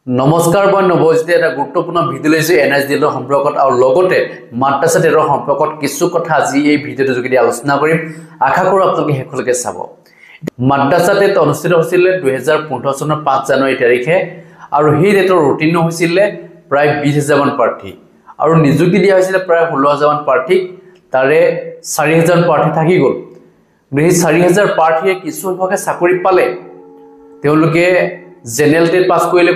নমস্কাৰ মই নৱজ্যোতি এটা গুৰুত্বপূৰ্ণ ভিডিঅ' লৈছো এনএছডিএলৰ সম্পৰ্কত আৰু লগতে মাদ্ৰাসা টেটৰ সম্পৰ্কত কিছু কথা আজি এই ভিডিঅ'টোৰ যোগেদি আলোচনা কৰিম আশা কৰোঁ আপোনালোকে শেষলৈকে চাব মাদ্ৰাসা টেট অনুষ্ঠিত হৈছিল 2015 চনৰ 5 জানুৱাৰী তাৰিখে আৰু সেই টেটৰ ৰুটিন হৈছিল প্ৰায় 20000 মান প্ৰাৰ্থী আৰু নিযুক্তি দিয়া হৈছিল প্ৰায় 16000 মান প্ৰাৰ্থীক তাৰে 4000 প্ৰাৰ্থী থাকি গ'ল এই 4000 প্ৰাৰ্থীয়ে কিছু সংখ্যকে চাকৰি পালে তেওঁলোকে জেনেৰেল টেট পাস কৰিলে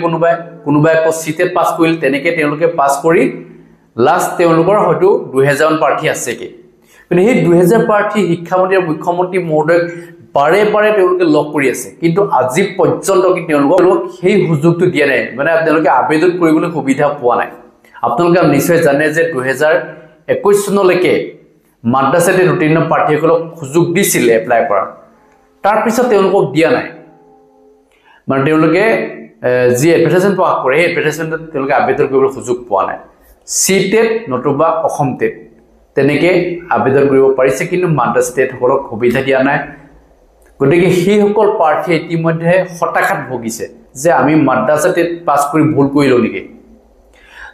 কোনোবাই আকৌ সিটেট পাস কৰিলে তেনেকে তেওঁলোকে পাস কৰি লাষ্ট তেওঁলোকৰ হয়তো 2000 মান প্ৰাৰ্থী আছে কি কিন্তু এই 2000 প্ৰাৰ্থী শিক্ষামন্ত্ৰী আৰু মুখ্যমন্ত্ৰী মহোদয় বাৰে বাৰে তেওঁলোকে লগ কৰি আছে কিন্তু আজি পৰ্যন্ত কি তেওঁলোকক সেই সুযোগটো দিয়া নাই মানে তেওঁলোকে আবেদন কৰিবলৈ সুবিধা পোৱা নাই আপোনালোকে নিশ্চয় জানে যে 2021 চনলৈকে মাদ্ৰাসা টেট ৰুটিনৰ প্ৰাৰ্থীসকলক সুযোগ দিছিল এপ্লাই কৰা তাৰ পিছত তেওঁলোকক দিয়া নাই মানে তেওঁলোকে যি এডভাৰটাইজমেন্ট পাস কৰে এই এডভাৰটাইজমেন্টত তেওঁলোকে আবেদন কৰিবলৈ সুযোগ পোৱা নাই সিটেট নতুবা অসম টেট তেনেকে আবেদন কৰিব পাৰিছে কিন্তু মাদ্ৰাসা টেট সকলক সুবিধা দিয়া নাই গতিকে সেই সকল প্ৰাৰ্থী ইতিমধ্যে হতাশাত ভুগিছে যে আমি মাদ্ৰাসা টেট পাস কৰি ভুল কৰিলো নেকি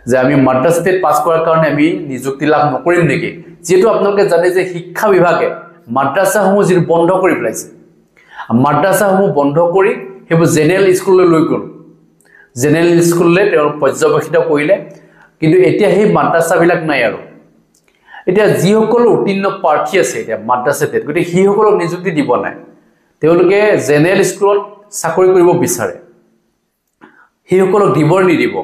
যে আমি মাদ্ৰাসা টেট পাস কৰাৰ কাৰণে আমি নিযুক্তি লাভ নকৰিম নেকি যেটো আপোনালোকে জানে যে শিক্ষা বিভাগে মাদ্ৰাসাসমূহ যি বন্ধ কৰি পেলাইছে মাদ্ৰাসাসমূহ বন্ধ কৰি হেবু জেনেৰেল স্কুললৈ লৈ গ'ল জেনেৰেল স্কুললৈ তেওঁ পৰ্যবেক্ষিত কৰিলে কিন্তু এতিয়া সেই মাদ্ৰাসাবিলাক নাই আৰু এতিয়া যিসকল উত্তীৰ্ণ প্ৰাৰ্থী আছে এতিয়া মাদ্ৰাসা টেট গতি হিসকলক নিযুক্তি দিব নাই তেওঁলোকে জেনেৰেল স্কুলত চাকৰি কৰিব বিচাৰে হিসকলক দিব নিদিব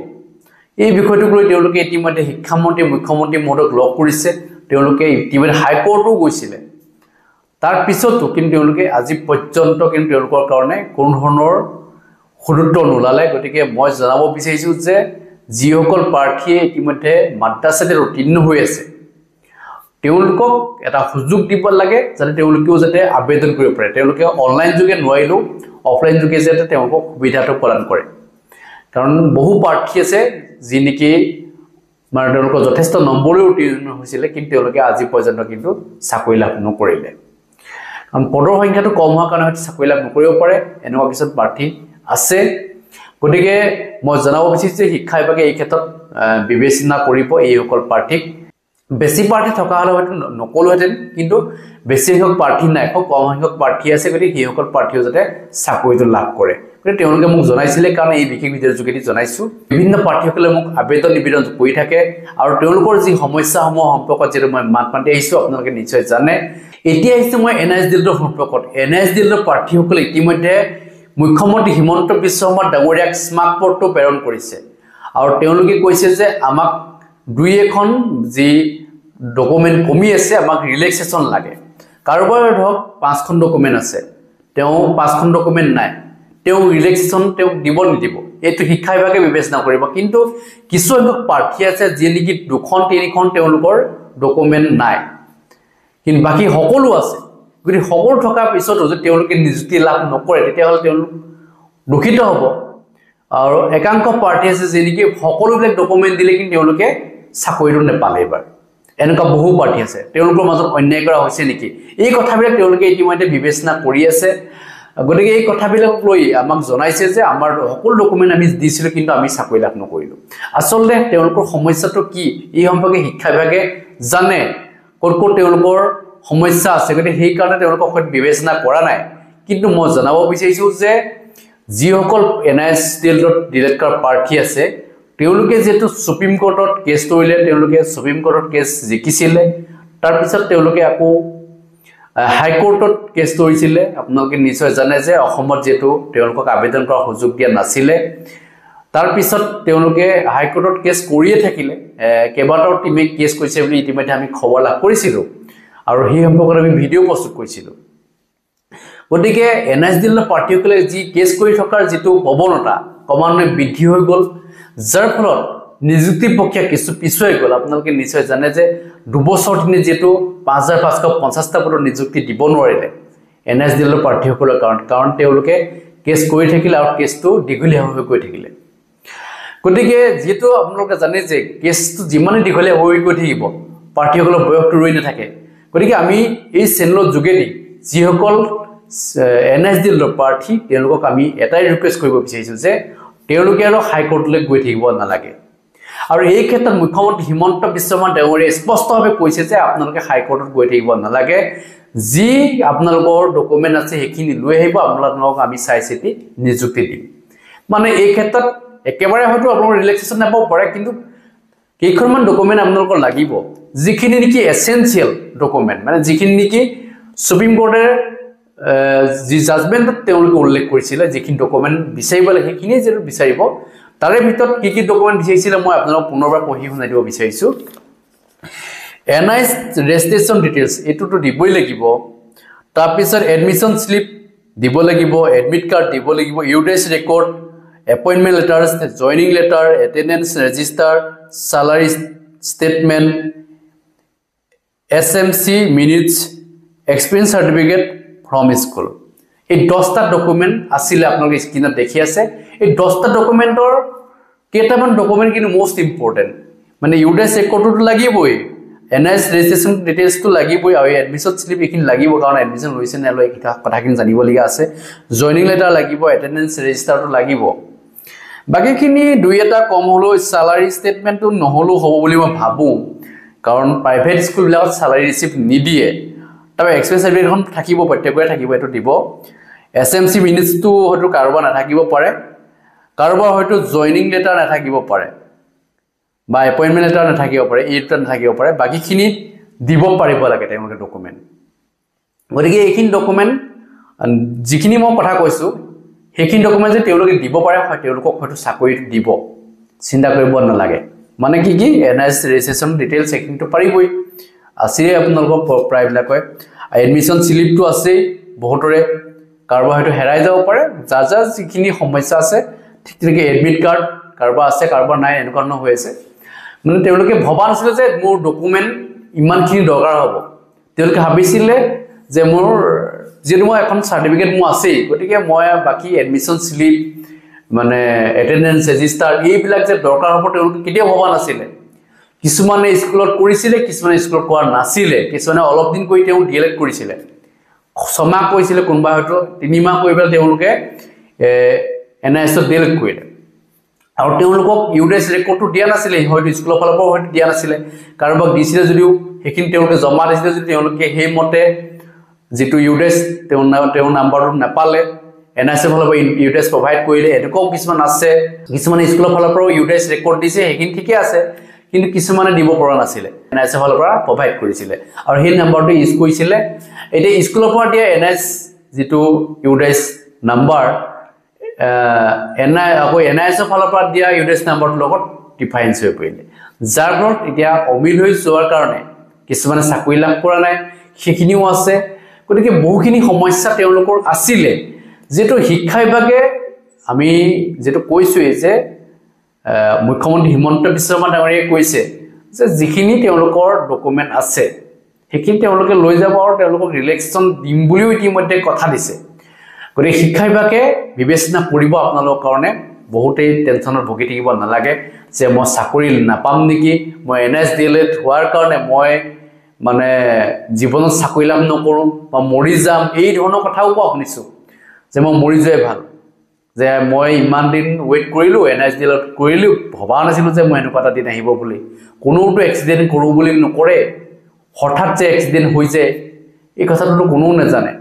এই বিষয়টোক লৈ তেওঁলোকে ইতিমধ্যে শিক্ষামন্ত্ৰী মুখ্যমন্ত্ৰী মহোদয়ক লগ কৰিছে তেওঁলোকে ইতিমধ্যে হাইকোৰ্টও গৈছিলে তাৰ পিছতো কিন্তু তেওঁলোকে আজি পৰ্যন্ত কিন্তু তেওঁলোকৰ কাৰণে কোন ধৰণৰ সুদুত্ব নোলালে গতিকে মই জনাব বিচাৰিছো যে যিসকল প্ৰাৰ্থীয়ে ইতিমধ্যে মাদ্ৰাসা টেট উত্তীৰ্ণ হৈ আছে তেওঁলোকক এটা সুযোগ দিব লাগে যাতে তেওঁলোকেও যাতে আবেদন কৰিব পাৰে তেওঁলোকে অনলাইন যোগে নোৱাৰিলো অফলাইন যোগে যাতে তেওঁলোকক সুবিধাটো প্ৰদান কৰে কাৰণ বহু প্ৰাৰ্থী আছে যি নেকি মানে তেওঁলোকৰ যথেষ্ট নম্বৰলৈ উত্তীৰ্ণ হৈছিল কিন্তু তেওঁলোকে আজি পৰ্যন্ত কিন্তু চাকৰি লাভ নকৰিলে কাৰণ পদৰ সংখ্যাটো কম হোৱাৰ কাৰণে হয়তো চাকৰি লাভ নকৰিব পাৰে এনেকুৱা কিছু প্ৰাৰ্থী আছে গতিকে মই জনাব বিচাৰিছো যে শিক্ষা বিভাগে এই ক্ষেত্ৰত বিবেচনা কৰিব এই সকল প্ৰাৰ্থীক বেছি প্ৰাৰ্থী থকা হলে হয়তো নকলহেঁতেন কিন্তু বেছি সংখ্যক প্ৰাৰ্থী নাই খুব কম সংখ্যক প্ৰাৰ্থী আছে গতিকে সেই সকল প্ৰাৰ্থীও যাতে চাকৰিটো লাভ কৰে গতিকে তেওঁলোকে মোক জনাইছিলে কাৰণ এই বিশেষ ভিডিঅ'ৰ যোগেদি জনাইছো বিভিন্ন প্ৰাৰ্থীসকলে মোক আবেদন নিবেদন কৰি থাকে আৰু তেওঁলোকৰ যি সমস্যাসমূহ সম্পৰ্কত যেটো মই মাত মাতি আহিছো আপোনালোকে নিশ্চয় জানে এতিয়া আহিছে মই এনএছডিএলৰ সম্পৰ্কত এনএছডিএলৰ প্ৰাৰ্থীসকলে ইতিমধ্যে মুখ্যমন্ত্ৰী হিমন্ত বিশ্ব শৰ্মা ডাঙৰীয়াক স্মাৰ্ট পত্ৰটো প্ৰেৰণ কৰিছে আৰু তেওঁলোকে কৈছে যে আমাক দুই এখন যি ডকুমেন্ট কমি আছে আমাক ৰিলেক্সেশন লাগে কাৰোবাৰ ধৰক 5খন ডকুমেন্ট আছে তেওঁ 5খন ডকুমেন্ট নাই তেওঁ ৰিলেক্সেশন তেওঁ দিব নিদিব এটো শিক্ষা বিভাগে বিবেচনা কৰিব কিন্তু কিছু সংখ্যক প্ৰাৰ্থী আছে যি নেকি 2খন 3খন তেওঁলোকৰ ডকুমেন্ট নাই কিন্তু বাকি সকলো আছে গতি সকলো থকা পিছত যদি তেওঁলোকে নিযুক্তি লাভ নকৰে তেতিয়া হলে তেওঁলোক দুখিত হ'ব আৰু একাংশ প্ৰাৰ্থী আছে যে নেকি সকলোবিলাক ডকুমেন্ট দিলে কিন্তু তেওঁলোকে চাকৰিটো নেপালে এবাৰ এনেকা বহু প্ৰাৰ্থী আছে তেওঁলোকৰ মাজত অন্যায় কৰা হৈছে নেকি এই কথাবিলাক তেওঁলোকে ইতিমধ্যে বিবেচনা কৰি আছে গতিকে এই কথাবিলাক লৈ আমাক জনাইছে যে আমাৰ সকলো ডকুমেন্ট আমি দিছিলো কিন্তু আমি চাকৰি লাভ নকৰিলো আসলে তেওঁলোকৰ সমস্যাটো কি এই সম্পৰ্কে শিক্ষা বিভাগে জানে কোন তেওঁলোকৰ সমস্যা আছে গতিকে সেই কাৰণে তেওঁলোকক বিবেচনা কৰা নাই কিন্তু মই জনাব বিচাৰিছো যে যিসকল এনএছডিএলত ডিলেট কৰা প্ৰাৰ্থী আছে তেওঁলোকে যেটো সুপ্ৰিম কোৰ্টত কেছ কৰিলে তেওঁলোকে সুপ্ৰিম কোৰ্টত কেছ জিকিছিলে তাৰ পিছত তেওঁলোকে আকৌ হাইকোৰ্টত কেছ কৰিছিলে আপোনালোকে নিশ্চয় জানে যে অসমত যেটো তেওঁলোকক আবেদন কৰাৰ সুযোগ দিয়া নাছিলে তাৰ পিছত তেওঁলোকে হাইকোৰ্টত কেছ কৰিয়ে থাকিলে কেবাটাও টিমে কেছ কৰিছে বুলি ইতিমধ্যে আমি খবৰ লাভ কৰিছিলো আৰু সেই সম্পৰ্কত আমি ভিডিঅ' প্ৰস্তুত কৰিছিলো গতিকে এনএছডিএলৰ প্ৰাৰ্থীসকলে যি কেছ কৰি থকাৰ যেটো প্ৰৱণতা ক্ৰমান্বয়ে বৃদ্ধি হৈ গ'ল যাৰ ফলত নিযুক্তি প্ৰক্ৰিয়া কিছু পিছুৱাই গ'ল আপোনালোকে নিশ্চয় জানে যে দুবছৰ দিনে যেটো 5550টা পদৰ নিযুক্তি দিব নোৱাৰিলে এনএছডিএলৰ প্ৰাৰ্থীসকলৰ কাৰণ তেওঁলোকে কেছ কৰি থাকিলে আৰু কেছটো দীঘলীয়া হৈ গৈ থাকিলে গতিকে যেটো আপোনালোকে জানে যে কেছটো যিমানে দীঘলীয়া হৈ গৈ থাকিব প্ৰাৰ্থীসকলৰ বয়সটো ৰৈ নাথাকে গতিকে আমি এই চেনেলৰ যোগেদি যিসকল এনএছডিএলৰ প্ৰাৰ্থী তেওঁলোকক আমি এটাই ৰিকুৱেষ্ট কৰিব বিচাৰিছো যে তেওঁলোকে আৰু হাইকোৰ্টলৈ গৈ থাকিব নালাগে আৰু এই ক্ষেত্ৰত মুখ্যমন্ত্ৰী হিমন্ত বিশ্ব শৰ্মা ডাঙৰীয়াই স্পষ্টভাৱে কৈছে যে আপোনালোকে হাইকোৰ্টত গৈ থাকিব নালাগে যি আপোনালোকৰ ডকুমেণ্ট আছে সেইখিনি লৈ আহিব আপোনালোকক আমি চাই চিতি নিযুক্তি দিম মানে এই ক্ষেত্ৰত একেবাৰে হয়তো আপোনালোকৰ ৰিলেক্সেশ্যন নাপাব পাৰে কিন্তু কেইখনমান ডকুমেণ্ট আপোনালোকৰ লাগিব যিখিনি নেকি এসেনশিয়াল ডকুমেণ্ট মানে যিখিনি নেকি সুপ্ৰিম কোৰ্টে যি জাজমেণ্টত তেওঁলোকে উল্লেখ কৰিছিলে যিখিনি ডকুমেণ্ট বিচাৰিব লাগে সেইখিনি যেটো বিচাৰিব তাৰে ভিতৰত কি ডকুমেণ্ট বিচাৰিছিলে মই আপোনালোকক পুনৰবাৰ পঢ়ি শুনাই দিব বিচাৰিছো NIS registration details এটোটো দিবই লাগিব তাৰ পিছত এডমিশন স্লিপ দিব লাগিব এডমিট কাৰ্ড দিব লাগিব ইউডেস record appointment letters joining letter attendance register salary statement SMC minutes experience certificate from school এই 10টা ডকুমেন্ট আছিল আপোনালোকে স্ক্ৰিনত দেখি আছে এই 10টা ডকুমেন্টৰ কেইটামান ডকুমেন্ট কিন্তু মোস্ট ইম্পৰ্টেন্ট মানে ইউডেস ৰেকৰ্ডটো লাগিবই NIS registration details to লাগিবই আৰু এডমিশন স্লিপ এখিনি লাগিব কাৰণ এডমিশন লৈছে না লৈ কথাখিনি জানিব লগা আছে জয়নিং লেটাৰ লাগিব এটেন্ডেন্স ৰেজিষ্টাৰটো লাগিব বাকিখিনি দুই এটা কম হলো স্যালাৰি ষ্টেটমেন্টটো নহলো হ'ব বুলি মই ভাবো কাৰণ প্ৰাইভেট স্কুল বিলাকত স্যালাৰি ৰিসিপ্ট নিদিয়ে তবে এক্সপেন্স সাৰ্টিফিকেটখন থাকিব প্ৰত্যেকৰে থাকিব এটো দিব SMC মিনিটসটো হয়তো কাৰোবাৰ নাথাকিব পাৰে কাৰোবাৰ হয়তো জয়নিং লেটাৰ নাথাকিব পাৰে বা এপয়েন্টমেন্ট লেটাৰ নাথাকিব পাৰে এইটা নাথাকিব পাৰে বাকিখিনি দিব পাৰিব লাগে তেওঁলোকে ডকুমেন্ট গতিকে এইখিনি ডকুমেন্ট যিখিনি মই কথা কৈছো সেইখিনি ডকুমেন্ট যে তেওঁলোকে দিব পাৰে হয় তেওঁলোকক হয়তো চাকৰি দিব চিন্তা কৰিব নালাগে মানে কি NIS registration details এইখিনিটো পাৰিবই আছে আপোনালোকৰ প্ৰায়বিলাক হয় এডমিশন স্লিপটো আছে বহুতৰে কাৰোবাৰ হয়তো হেৰাই যাব পাৰে যা যিখিনি সমস্যা আছে ঠিক তেনেকৈ এডমিট কাৰ্ড কাৰোবাৰ আছে কাৰোবাৰ নাই এনেকুৱা ন হৈ আছে মানে তেওঁলোকে ভবা নাছিল যে মোৰ ডকুমেন্ট ইমানখিনি দৰকাৰ হ'ব তেওঁলোকে ভাবিছিলে যে মোৰ যেটো মই এখন সাৰ্টিফিকেট মোৰ আছে গতিকে মই বাকি এডমিশন স্লিপ মানে এটেন্ডেন্স ৰেজিষ্টাৰ এইবিলাক যে দৰকাৰ হ'ব তেওঁলোকে কেতিয়া ভবা নাছিলে কিছুমানে স্কুলত কৰিছিলে কিছুমানে স্কুলত কৰা নাছিলে কিছুমানে অলপ দিন কৰি তেওঁ ডিএলএড কৰিছিলে ছমাহ কৰিছিলে কোনবা হয়তো 3 মাহ কৰিবলে তেওঁলোকে NIS ডিএলএড কৰিলে আৰু তেওঁলোকক ইউডেস ৰেকৰ্ডটো দিয়া নাছিলে হয়তো স্কুলৰ ফালৰ পৰা হয়তো দিয়া নাছিলে কাৰোবাক দিছিলে যদিও সেইখিনি তেওঁলোকে জমা দিছিলে যদি তেওঁলোকে সেই মতে যেটো ইউডেস তেওঁ নাম্বাৰটো নাপালে NIS ফালৰ পৰা ইউডেস প্ৰভাইড কৰিলে এটোকও কিছুমান আছে কিছুমান স্কুলৰ ফালৰ পৰা ইউডেস ৰেকৰ্ড দিছে সেইখিনি ঠিকে আছে কিন্তু কিছুমানে দিব পৰা নাছিলে NIS ফালৰ পৰা প্ৰভাইড কৰিছিলে আৰু সেই নাম্বাৰটো ইউজ কৰিছিলে এটা স্কুলৰ পৰা দিয়া NIS যেটো ইউডেস নাম্বাৰ NIS ফালৰ পৰা দিয়া ইউডেস নাম্বাৰটো লগত ডিফাৰেন্স হৈ পৰিলে যাৰ ফলত এতিয়া অমিল হৈ যোৱাৰ কাৰণে কিছুমানে চাকৰি লাভ কৰা নাই সেইখিনিও আছে গতিকে বহুখিনি সমস্যা তেওঁলোকৰ আছিল যেটো শিক্ষা বিভাগে আমি যেটো কৈছো যে মুখ্যমন্ত্ৰী হিমন্ত বিশ্ব শৰ্মা ডাঙৰীয়াই কৈছে যে যিখিনি তেওঁলোকৰ ডকুমেন্ট আছে সেইখিনি তেওঁলোকে লৈ যাব আৰু তেওঁলোকক ৰিলেক্সন দিম বুলিও ইতিমধ্যে কথা দিছে গতিকে শিক্ষা বিভাগে বিবেচনা কৰিব আপোনালোকৰ কাৰণে বহুতেই টেনচনত ভুগি থাকিব নালাগে যে মই চাকৰি নাপাম নেকি মই NIS ডিএলএড হোৱাৰ কাৰণে মই মানে জীৱনত চাকৰি লাভ নকৰো বা মৰি যাম এই ধৰণৰ কথাও কোৱা শুনিছো যে মই মৰি যোৱাই ভাল যে মই ইমান দিন ওয়েট কৰিলো NIS ডিএলএড কৰিলো ভবা নাছিলো যে মই এনেকুৱা এটা দিন আহিব বুলি কোনোটো এক্সিডেন্ট কৰো বুলি নকৰে হঠাৎ যে এক্সিডেন্ট হৈ যায় এই কথাটো কোনো নাজানে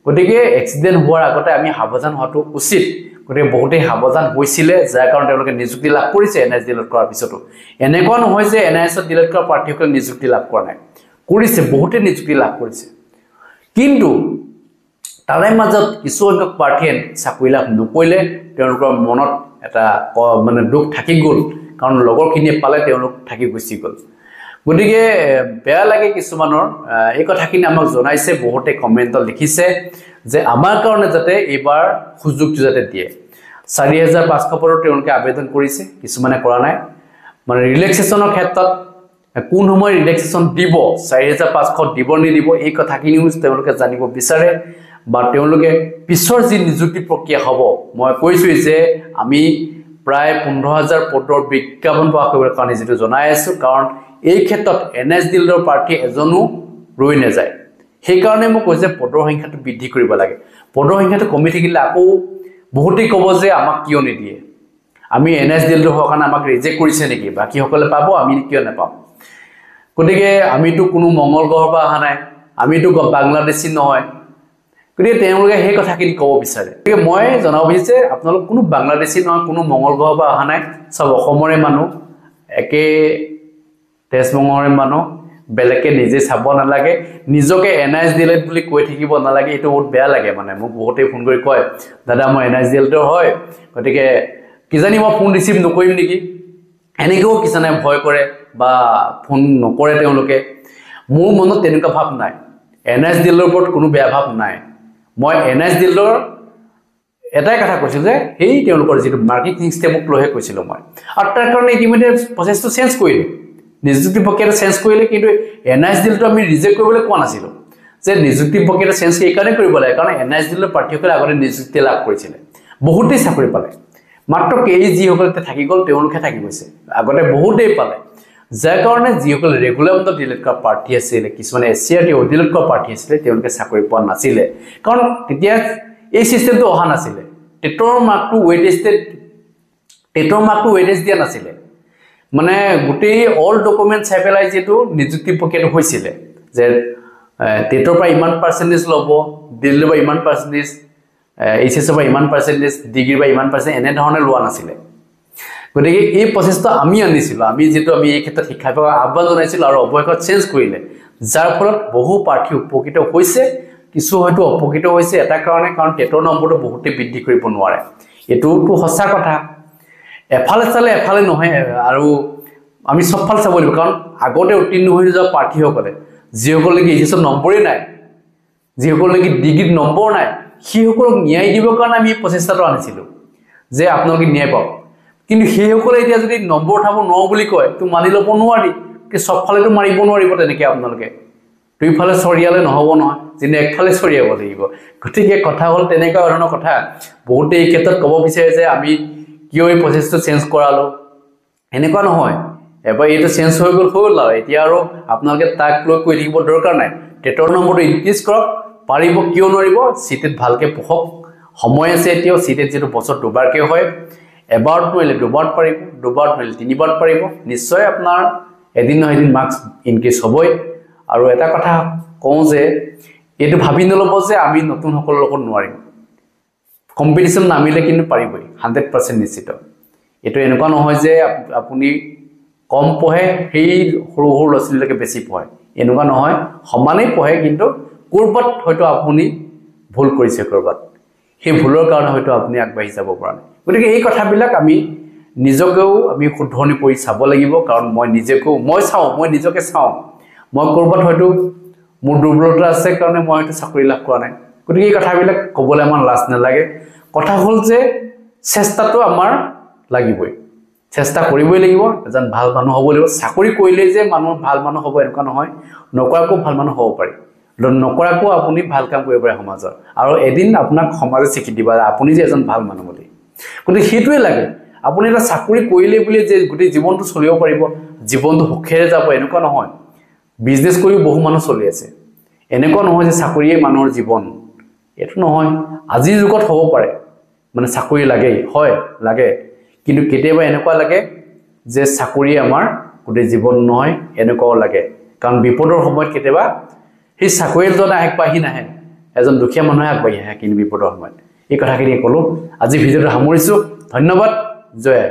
গতিকে এক্সিডেন্ট হোৱাৰ আগতে আমি সাৱধান হোৱাটো উচিত গতিকে বহুতে সাৱধান হৈছিলে যাৰ কাৰণ তেওঁলোকে নিযুক্তি লাভ কৰিছে NIS ডিএলএড কৰাৰ পিছতো এনেকুৱা নহয় যে NIS ডিএলএড কৰা প্ৰাৰ্থীসকলে নিযুক্তি লাভ কৰা নাই কৰিছে বহুতে নিযুক্তি লাভ কৰিছে কিন্তু তাৰে মাজত কিছু সংখ্যক প্ৰাৰ্থীয়ে চাকৰি লাভ নকৰিলে তেওঁলোকৰ মনত এটা মানে দুখ থাকি গ'ল কাৰণ লগৰখিনিয়ে পালে তেওঁলোক থাকি গুচি গ'ল গতিকে বেয়া লাগে কিছুমানৰ এই কথাখিনি আমাক জনাইছে বহুতে কমেন্টত লিখিছে যে আমাৰ কাৰণে যাতে এবাৰ সুযোগটো যাতে দিয়ে 4500 পৰৰ তেওঁলোকে আবেদন কৰিছে কিছুমানে কৰা নাই মানে ৰিলেক্সেশনৰ ক্ষেত্ৰত কোন সময় ৰিলেক্সেশন দিব 4500 দিব নিদিব এই কথাখিনিও তেওঁলোকে জানিব বিচাৰে বা তেওঁলোকে পিছৰ যি নিযুক্তি প্ৰক্ৰিয়া হ'ব মই কৈছো যে আমি প্ৰায় 15000 পদৰ বিজ্ঞাপন প্ৰকাশ কৰিবৰ কাৰণে যেটো জনাই আছো কাৰণ এই ক্ষেত্ৰত NIS ডিএলএডৰ প্ৰাৰ্থী এজনো ৰৈ নাযায় সেই কাৰণে মই কৈছে পদৰ সংখ্যাটো বৃদ্ধি কৰিব লাগে পদৰ সংখ্যাটো কমি থাকিলে আকৌ বহুতেই ক'ব যে আমাক কিয় নিদিয়ে আমি NS দিলটো হোৱাৰ কাৰণে আমাক ৰিজেক্ট কৰিছে নেকি বাকীসকলে পাব আমি কিয় নাপাম গতিকে আমিতো কোনো মংগল গ্ৰহৰ পৰা অহা নাই আমিতো বাংলাদেশী নহয় গতিকে তেওঁলোকে সেই কথাখিনি ক'ব বিচাৰে গতিকে মই জনাব বিচাৰিছে আপোনালোক কোনো বাংলাদেশী নহয় কোনো মংগল গ্ৰহৰ পৰা অহা নাই সব অসমৰে মানুহ একে তেজমঙৰে মানুহ বেলেগে নিজে চাব নালাগে নিজকে NS দিলে বুলি কৈ থাকিব নালাগে এটো বহুত বেয়া লাগে মানে মোক বহুতে ফোন কৰি কয় দাদা মই NS দিলটো হয় গতিকে কিজানি মই ফোন ৰিসিভ নকৰিম নেকি এনেকেও কিছানে ভয় কৰে বা ফোন নকৰে তেওঁলোকে মোৰ মনত তেনেকুৱা ভাৱ নাই NS দিলৰ ওপৰত কোনো বেয়া ভাৱ নাই মই NS দিলৰ এটাই কথা কৈছিল যে এই তেওঁলোকৰ যেটো মাৰ্কেটিং সিস্টেমক লৈহে কৈছিল মই আৰু তাৰ কাৰণে ইতিমধ্যে প্ৰচেছটো চেঞ্জ কৰিলে নিযুক্তি প্ৰক্ৰিয়া চেঞ্জ কৰিলে কিন্তু NS দিলটো আমি ৰিজেক্ট কৰিবলৈ কোৱা নাছিল যে নিযুক্তি প্ৰক্ৰিয়া চেঞ্জ এই কাৰণে কৰিব লাগে কাৰণ NS দিলৰ প্ৰাৰ্থীসকলে আগতে নিযুক্তি লাভ কৰিছিল বহুতেই চাকৰি পালে মাত্ৰ কেই যিসকলে থাকি গল তেওঁলোকে থাকি গৈছে আগতে বহুতেই পালে যাৰ কাৰণে যিসকলে ৰেগুলাৰ মত ডিলিট কৰা প্ৰাৰ্থী আছিল কিছুমানে এছিয়াটি ডিলিট কৰা প্ৰাৰ্থী আছিল তেওঁলোকে চাকৰি পোৱা নাছিল কাৰণ তেতিয়া এই সিস্টেমটো অহা নাছিল টেটৰ মাৰ্কটো ৱেটেজ দিয়া নাছিল মানে গোটেই অল ডকুমেন্ট চাই পেলাই যেটো নিযুক্তি প্ৰক্ৰিয়াটো হৈছিল যে টেটৰ পৰা ইমান পাৰ্সেন্টেজ লব দিল্লীৰ পৰা ইমান পাৰ্সেন্টেজ এইচএছ পৰা ইমান পাৰ্সেন্টেজ ডিগ্ৰী বা ইমান পাৰ্সেন্টেজ এনে ধৰণে লোৱা নাছিল গতিকে এই প্ৰচেষ্টা আমি আনিছিল আমি যেটো আমি এই ক্ষেত্ৰত শিক্ষা বিভাগক আহ্বান জনাইছিল আৰু অবৈধ চেঞ্জ কৰিলে যাৰ ফলত বহু প্ৰাৰ্থী উপকৃত হৈছে কিছু হয়তো অপকৃত হৈছে এটা কাৰণে কাৰণ টেটৰ নম্বৰটো বহুতে বৃদ্ধি কৰিব নোৱাৰে এটোটো সঁচা কথা এফালে চালে এফালে নহয় আৰু আমি সবফাল চাব লাগিব কাৰণ আগতে উত্তীৰ্ণ হৈ যোৱা প্ৰাৰ্থীসকলে যিসকলে কি এইচএছ নম্বৰেই নাই যিসকলে কি ডিগ্ৰী নম্বৰ নাই সেইসকলক ন্যায় দিবৰ কাৰণে আমি প্ৰচেষ্টাটো আনিছিলো যে আপোনালোকে ন্যায় পাওক কিন্তু সেইসকলে এতিয়া যদি নম্বৰ উঠাব নোৱাৰো বুলি কয় তো মানি ল'ব নোৱাৰি কি সবফালেতো মাৰিব নোৱাৰিব তেনেকৈ আপোনালোকে দুইফালে চৰিয়ালে নহব নহয় যেনে একফালে চৰিয়াব লাগিব গতিকে কথা হ'ল তেনেকুৱা ধৰণৰ কথা বহুতে এই ক্ষেত্ৰত ক'ব বিচাৰে যে আমি কিয় এই প্ৰচেছটো চেঞ্জ কৰালো এনেকুৱা নহয় এবাৰ এইটো চেঞ্জ হৈ গ'ল আৰু এতিয়া আৰু আপোনালোকে তাক লৈ কৈ থাকিব দৰকাৰ নাই টেটৰ নম্বৰটো ইনক্ৰিজ কৰক পাৰিব কিয় নোৱাৰিব সিটেত ভালকে পঢ়ক সময় আছে এতিয়াও সিটেত যেটো বছৰ দুবাৰকে হয় এবাৰ নোৱাৰিলে দুবাৰ পাৰিব দুবাৰ নোৱাৰিলে তিনিবাৰ পাৰিব নিশ্চয় আপোনাৰ এদিন নহয় এদিন মাৰ্কস ইনক্ৰিজ হ'বই আৰু এটা কথা কওঁ যে এটো ভাবি নলব যে আমি নতুন সকলৰ লগত নোৱাৰিম কম্পিটিশন নামিলে কিন্তু পাৰিবই 100% নিশ্চিত এটো এনেকুৱা নহয় যে আপুনি কম পঢ়ে সেই সৰু সৰু লছিলৈকে বেছি পঢ়ে এনেকুৱা নহয় সমানেই পঢ়ে কিন্তু কৰবাত হয়তো আপুনি ভুল কৰিছে কৰবাত সেই ভুলৰ কাৰণে হয়তো আপুনি আগবাঢ়ি যাব পৰা নাই গতিকে এই কথাবিলাক আমি নিজকেও আমি শুদ্ধনি কৰি চাব লাগিব কাৰণ মই নিজকে চাওঁ মই কৰবাত হয়তো মোৰ দুৰ্বলতা আছে কাৰণে মই হয়তো চাকৰি লাভ কৰা নাই গতিকে এই কথাবিলাক ক'বলৈ আমাৰ লাজ নালাগে কথা হ'ল যে চেষ্টাটো আমাৰ লাগিবই চেষ্টা কৰিবই লাগিব এজন ভাল মানুহ হ'ব লাগিব চাকৰি কৰিলে যে মানুহ ভাল মানুহ হ'ব এনেকুৱা নহয় নকৰাকো ভাল মানুহ হ'ব পাৰি নকৰাকো আপুনি ভাল কাম কৰিব পাৰে সমাজৰ আৰু এদিন আপোনাক সমাজে স্বীকৃতি দিব আপুনি যে এজন ভাল মানুহ বুলি গতিকে সেইটোৱে লাগে আপুনি এটা চাকৰি কৰিলে বুলি যে গোটেই জীৱনটো চলিব পাৰিব জীৱনটো সুখেৰে যাব এনেকুৱা নহয় বিজনেছ কৰি বহু মানুহ চলি আছে এনেকুৱা নহয় যে চাকৰিয়ে মানুহৰ জীৱন এটো নহয় আজিৰ যুগত হ'ব পাৰে মানে চাকৰি লাগে হয় লাগে কিন্তু কেতিয়াবা এনেকুৱা লাগে যে চাকৰি আমাৰ গোটেই জীৱন নহয় এনেকুৱাও লাগে কাৰণ বিপদৰ সময়ত কেতিয়াবা সেই চাকৰিৰ জনে আগবাঢ়ি নাহে এজন দুখীয়া মানুহে আগবাঢ়ি আহে কিন্তু বিপদৰ সময়ত এই কথাখিনি ক'লো আজি ভিডিঅ'টো সামৰিছো ধন্যবাদ জয়